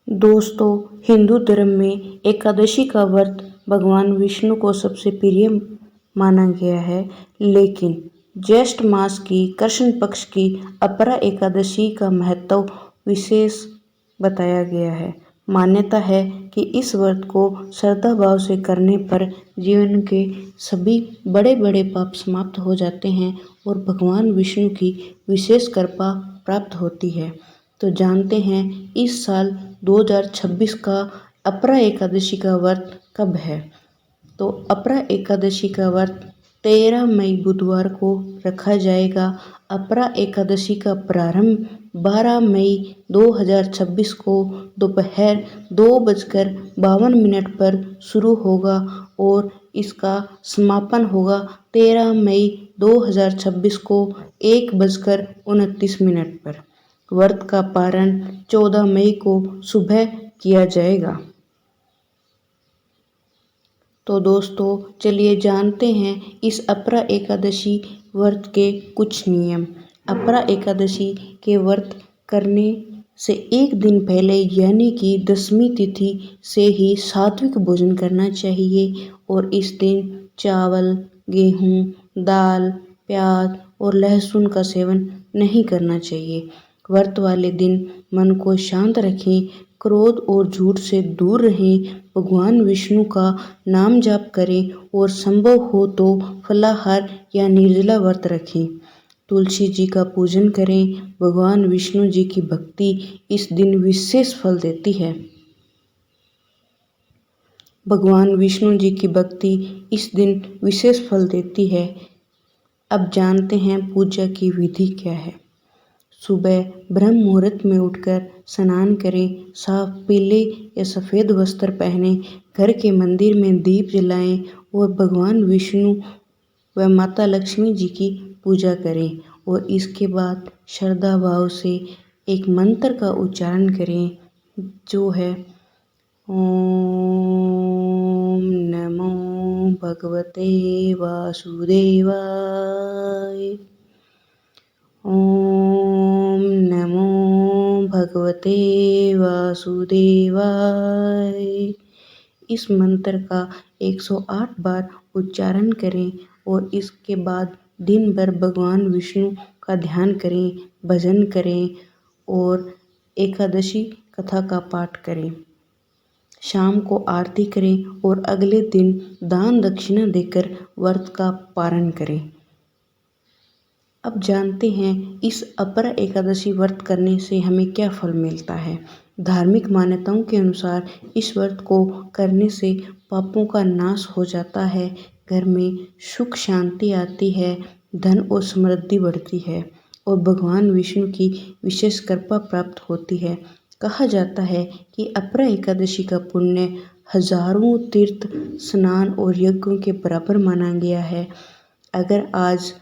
दोस्तों, हिंदू धर्म में एकादशी का व्रत भगवान विष्णु को सबसे प्रिय माना गया है। लेकिन ज्येष्ठ मास की कृष्ण पक्ष की अपरा एकादशी का महत्व विशेष बताया गया है। मान्यता है कि इस व्रत को श्रद्धा भाव से करने पर जीवन के सभी बड़े बड़े पाप समाप्त हो जाते हैं और भगवान विष्णु की विशेष कृपा प्राप्त होती है। तो जानते हैं इस साल 2026 का अपरा एकादशी का व्रत कब है। तो अपरा एकादशी का व्रत 13 मई बुधवार को रखा जाएगा। अपरा एकादशी का प्रारंभ 12 मई 2026 को दोपहर 2:52 पर शुरू होगा और इसका समापन होगा 13 मई 2026 को 1:29 पर। व्रत का पारण 14 मई को सुबह किया जाएगा। तो दोस्तों, चलिए जानते हैं इस अपरा एकादशी व्रत के कुछ नियम। अपरा एकादशी के व्रत करने से एक दिन पहले यानी कि 10वीं तिथि से ही सात्विक भोजन करना चाहिए और इस दिन चावल, गेहूँ, दाल, प्याज और लहसुन का सेवन नहीं करना चाहिए। व्रत वाले दिन मन को शांत रखें, क्रोध और झूठ से दूर रहें, भगवान विष्णु का नाम जाप करें और संभव हो तो फलाहार या निर्जला व्रत रखें। तुलसी जी का पूजन करें। भगवान विष्णु जी की भक्ति इस दिन विशेष फल देती है। भगवान विष्णु जी की भक्ति इस दिन विशेष फल देती है। अब जानते हैं पूजा की विधि क्या है। सुबह ब्रह्म मुहूर्त में उठकर स्नान करें, साफ पीले या सफ़ेद वस्त्र पहने, घर के मंदिर में दीप जलाएं और भगवान विष्णु व माता लक्ष्मी जी की पूजा करें और इसके बाद श्रद्धा भाव से एक मंत्र का उच्चारण करें जो है ओम नमो भगवते वासुदेवाय। ओम नमो भगवते वासुदेवाय। इस मंत्र का 108 बार उच्चारण करें और इसके बाद दिन भर भगवान विष्णु का ध्यान करें, भजन करें और एकादशी कथा का पाठ करें। शाम को आरती करें और अगले दिन दान दक्षिणा देकर व्रत का पारण करें। अब जानते हैं इस अपरा एकादशी व्रत करने से हमें क्या फल मिलता है। धार्मिक मान्यताओं के अनुसार इस व्रत को करने से पापों का नाश हो जाता है, घर में सुख शांति आती है, धन और समृद्धि बढ़ती है और भगवान विष्णु की विशेष कृपा प्राप्त होती है। कहा जाता है कि अपरा एकादशी का पुण्य हजारों तीर्थ स्नान और यज्ञों के बराबर माना गया है। अगर आज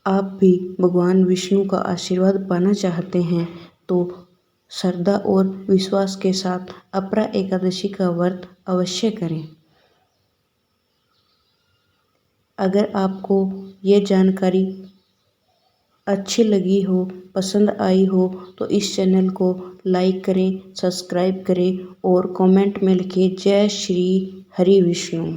आप भी भगवान विष्णु का आशीर्वाद पाना चाहते हैं तो श्रद्धा और विश्वास के साथ अपरा एकादशी का व्रत अवश्य करें। अगर आपको ये जानकारी अच्छी लगी हो, पसंद आई हो तो इस चैनल को लाइक करें, सब्सक्राइब करें और कमेंट में लिखें जय श्री हरि विष्णु।